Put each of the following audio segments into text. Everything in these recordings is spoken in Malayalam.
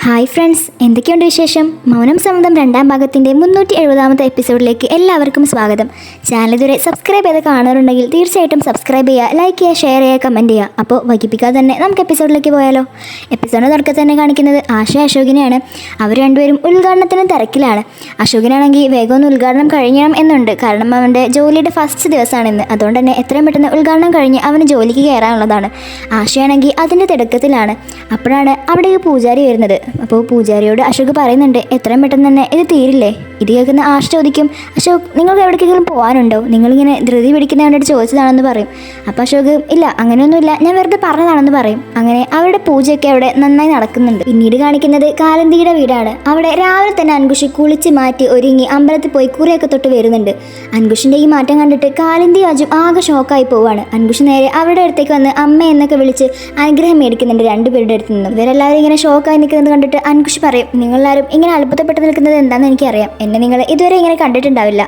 ഹായ് ഫ്രണ്ട്സ്, എന്തൊക്കെയുണ്ട് വിശേഷം? മൗനം സമ്മതം രണ്ടാം ഭാഗത്തിൻ്റെ 370ാമത്തെ എപ്പിസോഡിലേക്ക് എല്ലാവർക്കും സ്വാഗതം. ചാനൽ ഇതുവരെ സബ്സ്ക്രൈബ് ചെയ്ത് കാണാറുണ്ടെങ്കിൽ തീർച്ചയായിട്ടും സബ്സ്ക്രൈബ് ചെയ്യുക, ലൈക്ക് ചെയ്യുക, ഷെയർ ചെയ്യുക, കമൻറ്റ് ചെയ്യുക. അപ്പോൾ വൈകിപ്പിക്കാതെ തന്നെ നമുക്ക് എപ്പിസോഡിലേക്ക് പോയാലോ? എപ്പിസോഡിന് തുടക്കത്തിൽ തന്നെ കാണിക്കുന്നത് ആശ അശോകിനെയാണ്. അവർ രണ്ടുപേരും ഉദ്ഘാടനത്തിന് തിരക്കിലാണ്. അശോകിനാണെങ്കിൽ വേഗം ഒന്ന് ഉദ്ഘാടനം കഴിയണം എന്നുണ്ട്. കാരണം അവൻ്റെ ജോലിയുടെ ഫസ്റ്റ് ദിവസമാണിന്ന്. അതുകൊണ്ട് തന്നെ എത്രയും പെട്ടെന്ന് ഉദ്ഘാടനം കഴിഞ്ഞ് അവന് ജോലിക്ക് കയറാനുള്ളതാണ്. ആശയാണെങ്കിൽ അതിൻ്റെ തിടുക്കത്തിലാണ്. അപ്പോഴാണ് അവിടേക്ക് പൂജാരി വരുന്നത്. അപ്പോൾ പൂജാരിയോട് അശോക് പറയുന്നുണ്ട്, എത്രയും പെട്ടെന്ന് തന്നെ ഇത് തീരില്ലേ? ഇത് കേൾക്കുന്ന ആശ ചോദിക്കും, അശോക് നിങ്ങൾക്ക് എവിടേക്കെങ്കിലും പോകാനുണ്ടോ? നിങ്ങളിങ്ങനെ ധൃതി പിടിക്കുന്ന കണ്ടിട്ട് ചോദിച്ചതാണെന്ന് പറയും. അപ്പോൾ അശോക്, ഇല്ല അങ്ങനെയൊന്നുമില്ല, ഞാൻ വെറുതെ പറഞ്ഞതാണെന്ന് പറയും. അങ്ങനെ അവരുടെ പൂജയൊക്കെ അവിടെ നന്നായി നടക്കുന്നുണ്ട്. പിന്നീട് കാണിക്കുന്നത് കാലന്തിയുടെ വീടാണ്. അവിടെ രാവിലെ തന്നെ അൻകുഷ് കുളിച്ച് മാറ്റി ഒരുങ്ങി അമ്പലത്തിൽ പോയി കുറിയൊക്കെ തൊട്ട് വരുന്നുണ്ട്. അൻകുഷിൻ്റെ ഈ മാറ്റം കണ്ടിട്ട് കാലിന്തി അജും ആകെ ഷോക്കായി പോവാണ്. അൻകുഷ് നേരെ അവരുടെ അടുത്തേക്ക് വന്ന് അമ്മ എന്നൊക്കെ വിളിച്ച് അനുഗ്രഹം മേടിക്കുന്നുണ്ട് രണ്ടുപേരുടെ അടുത്ത് നിന്നും. ഇവരെല്ലാവരും ഇങ്ങനെ ഷോക്കായി നിൽക്കുന്നത് കണ്ടിട്ട് അൻകുഷ് പറയും, നിങ്ങളെല്ലാവരും ഇങ്ങനെ അത്ഭുതപ്പെട്ട് നിൽക്കുന്നത് എന്താണെന്ന് എനിക്കറിയാം. എന്നെ നിങ്ങൾ ഇതുവരെ ഇങ്ങനെ കണ്ടിട്ടുണ്ടാവില്ല.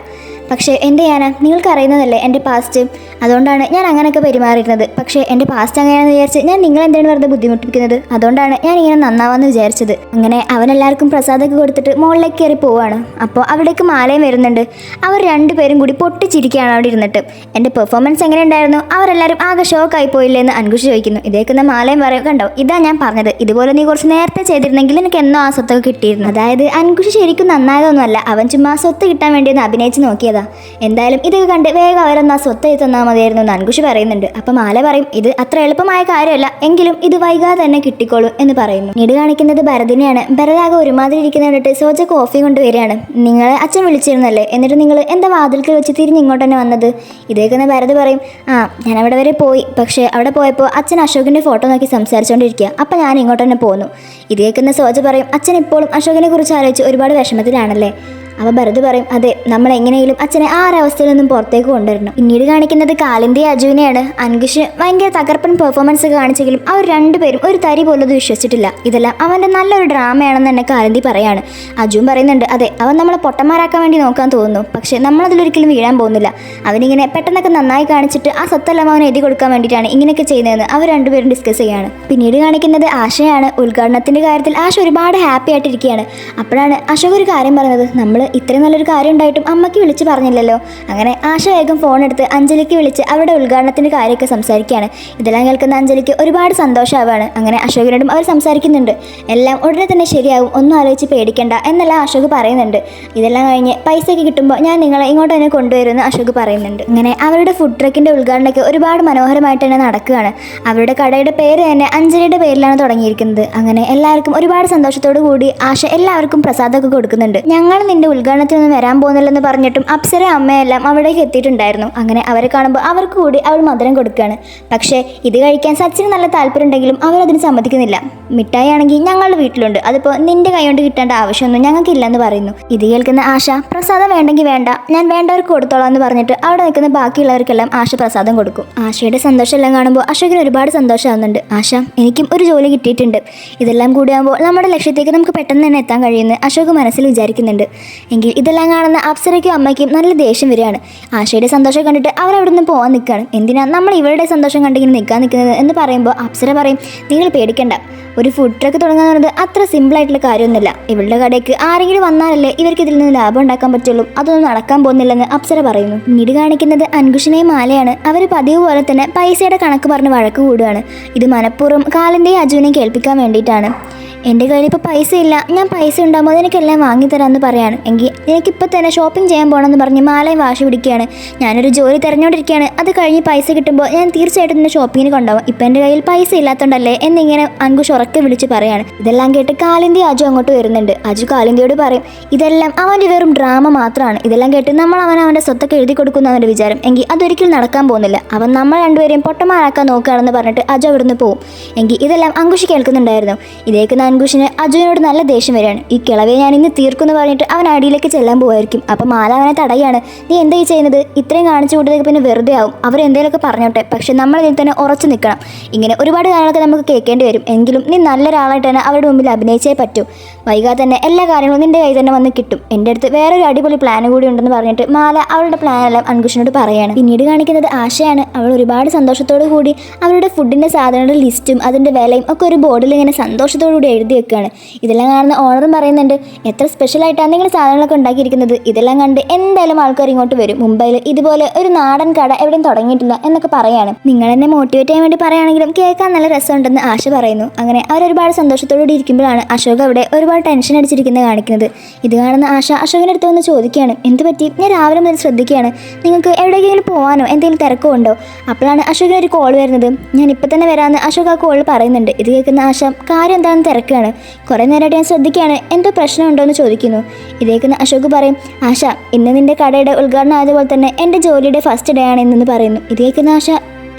പക്ഷേ എന്ത് ചെയ്യാനാ, നിങ്ങൾക്ക് അറിയുന്നതല്ലേ എൻ്റെ പാസ്റ്റ്. അതുകൊണ്ടാണ് ഞാൻ അങ്ങനെയൊക്കെ പെരുമാറിയിരുന്നത്. പക്ഷേ എൻ്റെ പാസ്റ്റ് അങ്ങനെയാണെന്ന് വിചാരിച്ച് ഞാൻ നിങ്ങളെന്താണ് വെറുതെ ബുദ്ധിമുട്ടിപ്പിക്കുന്നത്? അതുകൊണ്ടാണ് ഞാൻ ഇങ്ങനെ നന്നാവാന്ന് വിചാരിച്ചത്. അങ്ങനെ അവനെല്ലാവർക്കും പ്രസാദമൊക്കെ കൊടുത്തിട്ട് മുകളിലേക്ക് കയറി പോവാണ്. അപ്പോൾ അവിടേക്ക് മാലയും വരുന്നുണ്ട്. അവർ രണ്ടുപേരും കൂടി പൊട്ടിച്ചിരിക്കുകയാണ് അവിടെ ഇരുന്നിട്ട്. എൻ്റെ പെർഫോമൻസ് എങ്ങനെ ഉണ്ടായിരുന്നു? അവരെല്ലാവരും ആകെ ഷോക്കായി പോയില്ലേ എന്ന് അൻകുഷ് ചോദിക്കുന്നു. ഇതേക്കുന്ന മാലയും പറയും, കണ്ടോ ഇതാ ഞാൻ പറഞ്ഞത്, ഇതുപോലെ നീ കുറച്ച് നേരത്തെ ചെയ്തിരുന്നെങ്കിൽ എനിക്ക് എന്നോ ആ സ്വത്തൊക്കെ കിട്ടിയിരുന്നു. അതായത് അൻകുഷ് ശരിക്കും നന്നായതൊന്നുമല്ല, അവൻ ചുമ്മാ സ്വത്ത് കിട്ടാൻ വേണ്ടി ഒന്ന് അഭിനയിച്ച് നോക്കിയതാ. എന്തായാലും ഇതൊക്കെ കണ്ട് വേഗം അവരൊന്ന് ആ സ്വത്ത് എഴുതി തന്നാൽ മതിയായിരുന്നു എന്ന് അൻകുഷ് പറയുന്നുണ്ട്. അപ്പം മാല പറയും, ഇത് അത്ര എളുപ്പമായ കാര്യമല്ല, എങ്കിലും ഇത് വൈകാതെ തന്നെ കിട്ടിക്കോളും എന്ന് പറയുന്നു. നീട് കാണിക്കുന്നത് ഭരതിനെയാണ്. ഭരതാകെ ഒരുമാതിരി ഇരിക്കുന്ന കണ്ടിട്ട് സോജ കോഫി കൊണ്ടുവരികയാണ്. നിങ്ങളെ അച്ഛൻ വിളിച്ചിരുന്നല്ലേ, എന്നിട്ട് നിങ്ങൾ എന്താ വാതിൽക്കൽ വെച്ച് തിരിഞ്ഞ് ഇങ്ങോട്ട് തന്നെ വന്നത്? ഇതേക്കുന്ന ഭരത് പറയും, ഞാൻ അവിടെ വരെ പോയി, പക്ഷേ അവിടെ പോയപ്പോൾ അച്ഛൻ അശോകിൻ്റെ ഫോട്ടോ നോക്കി സംസാരിച്ചുകൊണ്ടിരിക്കുക, അപ്പം ഞാൻ ഇങ്ങോട്ട് തന്നെ പോന്നു. ഇതേക്കുന്ന സോജ പറയും, അച്ഛൻ ഇപ്പോഴും അശോകിനെ കുറിച്ച് ആലോചിച്ച് ഒരുപാട് വിഷമത്തിലാണല്ലേ? അപ്പോൾ ഭരത് പറയും, അതെ, നമ്മൾ എങ്ങനെയും അച്ഛനെ ആ ഒരവസ്ഥയിൽ നിന്നും പുറത്തേക്ക് കൊണ്ടുവരണം. പിന്നീട് കാണിക്കുന്നത് കാലിന്തി അജുവിനെയാണ്. അൻകുഷ് ഭയങ്കര തകർപ്പൻ പെർഫോമൻസ് കാണിച്ചെങ്കിലും അവർ രണ്ടുപേരും ഒരു തരി പോലും അത് വിശ്വസിച്ചിട്ടില്ല. ഇതെല്ലാം അവൻ്റെ നല്ലൊരു ഡ്രാമയാണെന്ന് തന്നെ കാലിന്തി പറയാണ്. അജുവും പറയുന്നുണ്ട്, അതെ, അവൻ നമ്മളെ പൊട്ടന്മാരാക്കാൻ വേണ്ടി നോക്കാൻ തോന്നുന്നു, പക്ഷേ നമ്മളതിലൊരിക്കലും വീഴാൻ പോകുന്നില്ല. അവനിങ്ങനെ പെട്ടെന്നൊക്കെ നന്നായി കാണിച്ചിട്ട് ആ സ്വത്തെല്ലാം അവൻ എഴുതി കൊടുക്കാൻ വേണ്ടിയിട്ടാണ് ഇങ്ങനെയൊക്കെ ചെയ്യുന്നതെന്ന് അവർ രണ്ടുപേരും ഡിസ്കസ് ചെയ്യാണ്. പിന്നീട് കാണിക്കുന്നത് ആശയാണ്. ഉദ്ഘാടനത്തിൻ്റെ കാര്യത്തിൽ ആശ ഒരുപാട് ഹാപ്പി ആയിട്ടിരിക്കുകയാണ്. അപ്പോഴാണ് അശോക് ഒരു കാര്യം പറയുന്നത്, നമ്മൾ ഇത്രയും നല്ലൊരു കാര്യം ഉണ്ടായിട്ടും അമ്മയ്ക്ക് വിളിച്ച് പറഞ്ഞില്ലല്ലോ. അങ്ങനെ ആശ വേഗം ഫോൺ എടുത്ത് അഞ്ജലിക്ക് വിളിച്ച് അവരുടെ ഉദ്ഘാടനത്തിൻ്റെ കാര്യമൊക്കെ സംസാരിക്കുകയാണ്. ഇതെല്ലാം കേൾക്കുന്ന അഞ്ജലിക്ക് ഒരുപാട് സന്തോഷമാവാണ്. അങ്ങനെ അശോകിനോടും അവർ സംസാരിക്കുന്നുണ്ട്. എല്ലാം ഉടനെ തന്നെ ശരിയാവും, ഒന്നും ആലോചിച്ച് പേടിക്കണ്ട എന്നെല്ലാം അശോക് പറയുന്നുണ്ട്. ഇതെല്ലാം കഴിഞ്ഞ് പൈസയൊക്കെ കിട്ടുമ്പോൾ ഞാൻ നിങ്ങളെ ഇങ്ങോട്ട് തന്നെ കൊണ്ടുവരുമെന്ന് അശോക് പറയുന്നുണ്ട്. അങ്ങനെ അവരുടെ ഫുഡ് ട്രക്കിൻ്റെ ഉദ്ഘാടനമൊക്കെ ഒരുപാട് മനോഹരമായിട്ട് തന്നെ നടക്കുകയാണ്. അവരുടെ കടയുടെ പേര് തന്നെ അഞ്ജലിയുടെ പേരിലാണ് തുടങ്ങിയിരിക്കുന്നത്. അങ്ങനെ എല്ലാവർക്കും ഒരുപാട് സന്തോഷത്തോടു കൂടി ആശ എല്ലാവർക്കും പ്രസാദമൊക്കെ കൊടുക്കുന്നുണ്ട്. ഞങ്ങൾ നിന്റെ ഉദ്ഘാടനത്തിനൊന്നും വരാൻ പോകുന്നില്ലെന്ന് പറഞ്ഞിട്ടും അപ്സര അമ്മയെല്ലാം അവിടേക്ക് എത്തിയിട്ടുണ്ടായിരുന്നു. അങ്ങനെ അവരെ കാണുമ്പോൾ അവർക്ക് കൂടി അവൾ മധുരം കൊടുക്കുകയാണ്. പക്ഷേ ഇത് കഴിക്കാൻ സച്ചിന് നല്ല താല്പര്യം ഉണ്ടെങ്കിലും അവരതിന് സമ്മതിക്കുന്നില്ല. മിഠായി ആണെങ്കിൽ ഞങ്ങളുടെ വീട്ടിലുണ്ട്, അതിപ്പോൾ നിന്റെ കൈ കൊണ്ട് കിട്ടേണ്ട ആവശ്യമൊന്നും ഞങ്ങൾക്കില്ലെന്ന് പറയുന്നു. ഇത് കേൾക്കുന്ന ആശ, പ്രസാദം വേണ്ടെങ്കിൽ വേണ്ട, ഞാൻ വേണ്ടവർക്ക് കൊടുത്തോളാം എന്ന് പറഞ്ഞിട്ട് അവിടെ നിൽക്കുന്ന ബാക്കിയുള്ളവർക്കെല്ലാം ആശ പ്രസാദം കൊടുക്കും. ആശയുടെ സന്തോഷമെല്ലാം കാണുമ്പോൾ അശോകിന് ഒരുപാട് സന്തോഷമാകുന്നുണ്ട്. ആശ, എനിക്കും ഒരു ജോലി കിട്ടിയിട്ടുണ്ട്. ഇതെല്ലാം കൂടിയാകുമ്പോൾ നമ്മുടെ ലക്ഷ്യത്തേക്ക് നമുക്ക് പെട്ടെന്ന് തന്നെ എത്താൻ കഴിയുമെന്ന് അശോക് മനസ്സിൽ വിചാരിക്കുന്നുണ്ട്. എങ്കിൽ ഇതെല്ലാം കാണുന്ന അപ്സരയ്ക്കും അമ്മയ്ക്കും നല്ല ദേഷ്യം വരികയാണ്. ആശയുടെ സന്തോഷം കണ്ടിട്ട് അവർ അവിടെ നിന്ന് പോകാൻ നിൽക്കുകയാണ്. എന്തിനാണ് നമ്മൾ ഇവരുടെ സന്തോഷം കണ്ടിങ്ങനെ നിൽക്കാൻ നിൽക്കുന്നത് എന്ന് പറയുമ്പോൾ അപ്സര പറയും, നിങ്ങൾ പേടിക്കണ്ട, ഒരു ഫുഡ് ട്രക്ക് തുടങ്ങുന്നത് അത്ര സിമ്പിളായിട്ടുള്ള കാര്യമൊന്നുമില്ല. ഇവളുടെ കടയ്ക്ക് ആരെങ്കിലും വന്നാലല്ലേ ഇവർക്ക് ഇതിൽ നിന്ന് ലാഭം ഉണ്ടാക്കാൻ പറ്റുള്ളൂ, അതൊന്നും നടക്കാൻ പോകുന്നില്ലെന്ന് അപ്സര പറയുന്നു. പിന്നീട് കാണിക്കുന്നത് അൻകുഷിനെയും മാലയാണ്. അവർ പതിവ് പോലെ തന്നെ പൈസയുടെ കണക്ക് പറഞ്ഞ് വഴക്ക് കൂടുകയാണ്. ഇത് മനഃപൂർവ്വം കാലിൻ്റെയും അജുവിനെയും കേൾപ്പിക്കാൻ വേണ്ടിയിട്ടാണ്. എൻ്റെ കയ്യിൽ ഇപ്പോൾ പൈസ ഇല്ല, ഞാൻ പൈസ ഉണ്ടാകുമ്പോൾ അതെനിക്കെല്ലാം വാങ്ങിത്തരാമെന്ന് പറയാണ്. എങ്കിൽ എനിക്കിപ്പോൾ തന്നെ ഷോപ്പിംഗ് ചെയ്യാൻ പോകണമെന്ന് പറഞ്ഞ് മാലയും വാശി പിടിക്കുകയാണ്. ഞാനൊരു ജോലി തിരഞ്ഞുകൊണ്ടിരിക്കുകയാണ്, അത് കഴിഞ്ഞ് പൈസ കിട്ടുമ്പോൾ ഞാൻ തീർച്ചയായിട്ടും എൻ്റെ ഷോപ്പിങ്ങിന് കൊണ്ടുപോകും, ഇപ്പം എൻ്റെ കയ്യിൽ പൈസ ഇല്ലാത്തതുകൊണ്ടല്ലേ എന്നിങ്ങനെ അൻകുഷ് ഉറക്കെ വിളിച്ച് പറയാണ്. ഇതെല്ലാം കേട്ട് കാലിന്തി അജു അങ്ങോട്ട് വരുന്നുണ്ട്. അജു കാലിന്തിയോട് പറയും, ഇതെല്ലാം അവൻ്റെ വെറും ഡ്രാമ മാത്രമാണ്. ഇതെല്ലാം കേട്ട് നമ്മൾ അവൻ്റെ സ്വത്തൊക്കെ എഴുതി കൊടുക്കുന്ന അവൻ്റെ വിചാരം. എങ്കിൽ അതൊരിക്കലും നടക്കാൻ പോകുന്നില്ല. അവൻ നമ്മൾ രണ്ടുപേരെയും പൊട്ടന്മാരാക്കാൻ നോക്കുകയാണെന്ന് പറഞ്ഞിട്ട് അജു അവിടുന്ന് പോകും. എങ്കിൽ ഇതെല്ലാം അൻകുഷ് കേൾക്കുന്നുണ്ടായിരുന്നു. ഇതേക്കുന്ന അൻകുഷിന് അജുവിനോട് നല്ല ദേഷ്യം വരികയാണ്. ഈ കിളവയെ ഞാൻ ഇന്ന് തീർക്കുമെന്ന് പറഞ്ഞിട്ട് അവൻ അടിയിലേക്ക് ചെല്ലാൻ പോവായിരിക്കും. അപ്പം മാല അവനെ തടയാണ്. നീ എന്താ ഈ ചെയ്യുന്നത്? ഇത്രയും കാണിച്ചു കൂട്ടതൊക്കെ പിന്നെ വെറുതെ ആവും. അവരെന്തേലൊക്കെ പറഞ്ഞോട്ടെ, പക്ഷെ നമ്മൾ ഇതിൽ തന്നെ ഉറച്ചു നിൽക്കണം. ഇങ്ങനെ ഒരുപാട് കാര്യങ്ങളൊക്കെ നമുക്ക് കേൾക്കേണ്ടി വരും. എങ്കിലും നീ നല്ലൊരാളായിട്ട് തന്നെ അവരുടെ മുമ്പിൽ അഭിനയിച്ചേ പറ്റൂ. വൈകാതെ തന്നെ എല്ലാ കാര്യങ്ങളും നിന്റെ കയ്യിൽ തന്നെ വന്ന് കിട്ടും. എൻ്റെ അടുത്ത് വേറൊരു അടിപൊളി പ്ലാൻ കൂടി ഉണ്ടെന്ന് പറഞ്ഞിട്ട് മാല അവളുടെ പ്ലാനെല്ലാം അൻകുഷിനോട് പറയാണ്. പിന്നീട് കാണിക്കുന്നത് ആശയാണ്. അവൾ ഒരുപാട് സന്തോഷത്തോടു കൂടി അവരുടെ ഫുഡിൻ്റെ സാധനങ്ങളുടെ ലിസ്റ്റും അതിൻ്റെ വിലയും ഒക്കെ ഒരു ബോർഡിൽ ഇങ്ങനെ സന്തോഷത്തോടു കൂടി എഴുതി വെക്കുകയാണ്. ഇതെല്ലാം കാണുന്ന ഓണറും പറയുന്നുണ്ട്, എത്ര സ്പെഷ്യലായിട്ടാണ് നിങ്ങൾ സാധനങ്ങളൊക്കെ ഉണ്ടാക്കിയിരിക്കുന്നത്, ഇതെല്ലാം കണ്ട് എന്തായാലും ആൾക്കാർ ഇങ്ങോട്ട് വരും, മുംബൈയിൽ ഇതുപോലെ ഒരു നാടൻ കട എവിടെയും തുടങ്ങിയിട്ടില്ല എന്നൊക്കെ പറയാണ്. നിങ്ങൾ എന്നെ മോട്ടിവേറ്റ് ചെയ്യാൻ വേണ്ടി പറയുകയാണെങ്കിലും കേൾക്കാൻ നല്ല രസമുണ്ടെന്ന് ആശ പറയുന്നു. അങ്ങനെ അവരൊരുപാട് സന്തോഷത്തോടുകൂടി ഇരിക്കുമ്പോഴാണ് അശോക് അവിടെ ഒരുപാട് ടെൻഷൻ അടിച്ചിരിക്കുന്നത് കാണിക്കുന്നത്. ഇത് കാണുന്ന ആശ അശോകിൻ്റെ അടുത്ത് വന്ന് ചോദിക്കുകയാണ്, എന്ത് പറ്റി, ഞാൻ രാവിലെ മുതൽ ശ്രദ്ധിക്കുകയാണ്, നിങ്ങൾക്ക് എവിടേക്കെങ്കിലും പോകാനോ എന്തെങ്കിലും തിരക്കുണ്ടോ? അപ്പോഴാണ് അശോകിന് ഒരു കോൾ വരുന്നത്. ഞാൻ ഇപ്പം തന്നെ വരാമെന്ന് അശോക് ആ കോൾ പറയുന്നുണ്ട്. ഇത് കേൾക്കുന്ന ആശ കാര്യം എന്താണെന്ന് തിരക്കുകയാണ്. കുറേ നേരമായിട്ട് ഞാൻ ശ്രദ്ധിക്കുകയാണ്, എന്തോ പ്രശ്നമുണ്ടോ എന്ന് ചോദിക്കുന്നു. ഇത് കേൾക്കുന്ന അശോക് പറയും, ആശ ഇന്ന് നിൻ്റെ കടയുടെ ഉദ്ഘാടനം ആയതുപോലെ തന്നെ എൻ്റെ ജോലിയുടെ ഫസ്റ്റ് ഡേ ആണ് ഇന്നെന്ന് പറയുന്നു. ഇത് കേൾക്കുന്ന ആശ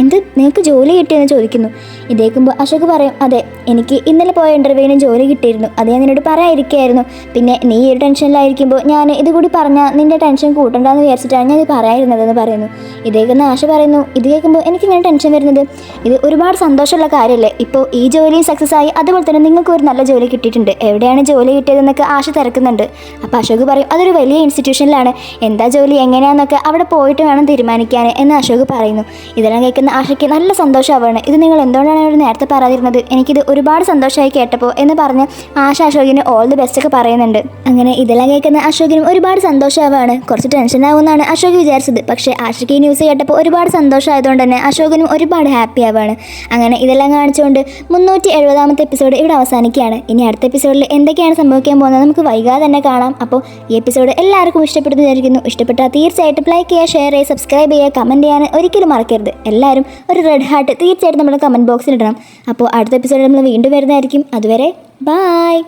എന്ത്, നിങ്ങൾക്ക് ജോലി കിട്ടിയെന്ന് ചോദിക്കുന്നു. ഇതേക്കുമ്പോൾ അശോക് പറയും, അതെ എനിക്ക് ഇന്നലെ പോയ ഇൻ്റർവ്യൂവിന് ജോലി കിട്ടിയിരുന്നു, അത് ഞാൻ നിന്നോട് പറയാതിരിക്കുകയായിരുന്നു, പിന്നെ നീ ഒരു ടെൻഷനിലായിരിക്കുമ്പോൾ ഞാൻ ഇതുകൂടി പറഞ്ഞാൽ നിൻ്റെ ടെൻഷൻ കൂട്ടണ്ടെന്ന് വിചാരിച്ചിട്ടാണ് ഞാൻ ഇത് പറയാതിരുന്നതെന്ന് പറയുന്നു. ഇതേക്കുന്ന ആശ പറയുന്നു, ഇത് കേൾക്കുമ്പോൾ എനിക്കിങ്ങനെ ടെൻഷൻ വരുന്നത്, ഇത് ഒരുപാട് സന്തോഷമുള്ള കാര്യമല്ലേ, ഇപ്പോൾ ഈ ജോലിയും സക്സസ് ആയി, അതുപോലെ തന്നെ നിങ്ങൾക്ക് ഒരു നല്ല ജോലി കിട്ടിയിട്ടുണ്ട്, എവിടെയാണ് ജോലി കിട്ടിയതെന്നൊക്കെ ആശ തിരക്കുന്നുണ്ട്. അപ്പോൾ അശോക് പറയും, അതൊരു വലിയ ഇൻസ്റ്റിറ്റ്യൂഷനിലാണ്, എന്താ ജോലി എങ്ങനെയാണെന്നൊക്കെ അവിടെ പോയിട്ട് വേണം തീരുമാനിക്കാൻ എന്ന് അശോക് പറയുന്നു. ഇതെല്ലാം കേൾക്കുന്ന ആശയ്ക്ക് നല്ല സന്തോഷമാവാണ്. ഇത് നിങ്ങൾ എന്തുകൊണ്ടാണ് എന്നോട് നേരത്തെ പറയാതിരുന്നത്, എനിക്കിത് ഒരുപാട് സന്തോഷമായി കേട്ടപ്പോൾ എന്ന് പറഞ്ഞ് ആശ അശോകിന് ഓൾ ദി ബെസ്റ്റ് ഒക്കെ പറയുന്നുണ്ട്. അങ്ങനെ ഇതെല്ലാം കേൾക്കുന്ന അശോകിനും ഒരുപാട് സന്തോഷമാവാണ്. കുറച്ച് ടെൻഷൻ ആവുമെന്നാണ് അശോക് വിചാരിച്ചത്, പക്ഷേ ആശയ്ക്ക് ഈ ന്യൂസ് കേട്ടപ്പോൾ ഒരുപാട് സന്തോഷമായതുകൊണ്ട് തന്നെ അശോകിനും ഒരുപാട് ഹാപ്പി ആവാണ്. അങ്ങനെ ഇതെല്ലാം കാണിച്ചുകൊണ്ട് 370ാമത്തെ എപ്പിസോഡ് ഇവിടെ അവസാനിക്കുകയാണ്. ഇനി അടുത്ത എപ്പിസോഡിൽ എന്തൊക്കെയാണ് സംഭവിക്കാൻ പോകുന്നത് നമുക്ക് വൈകാതെ തന്നെ കാണാം. അപ്പോൾ ഈ എപ്പിസോഡ് എല്ലാവർക്കും ഇഷ്ടപ്പെടുന്നു വിചാരിക്കുന്നു. ഇഷ്ടപ്പെട്ടാൽ തീർച്ചയായിട്ടും ലൈക്ക് ചെയ്യുക, ഷെയർ ചെയ്യുക, സബ്സ്ക്രൈബ് ചെയ്യുക, കമൻറ്റ് ചെയ്യാൻ ഒരിക്കലും മറക്കരുത്. എല്ലാവരും ഒരു റെഡ് ഹാർട്ട് തീർച്ചയായിട്ടും നമ്മുടെ കമൻറ്റ് ബോക്സിൽ ഇടണം. അപ്പോൾ അടുത്ത എപ്പിസോഡിൽ നമ്മൾ വീണ്ടും വരുന്നതായിരിക്കും. അതുവരെ ബൈ.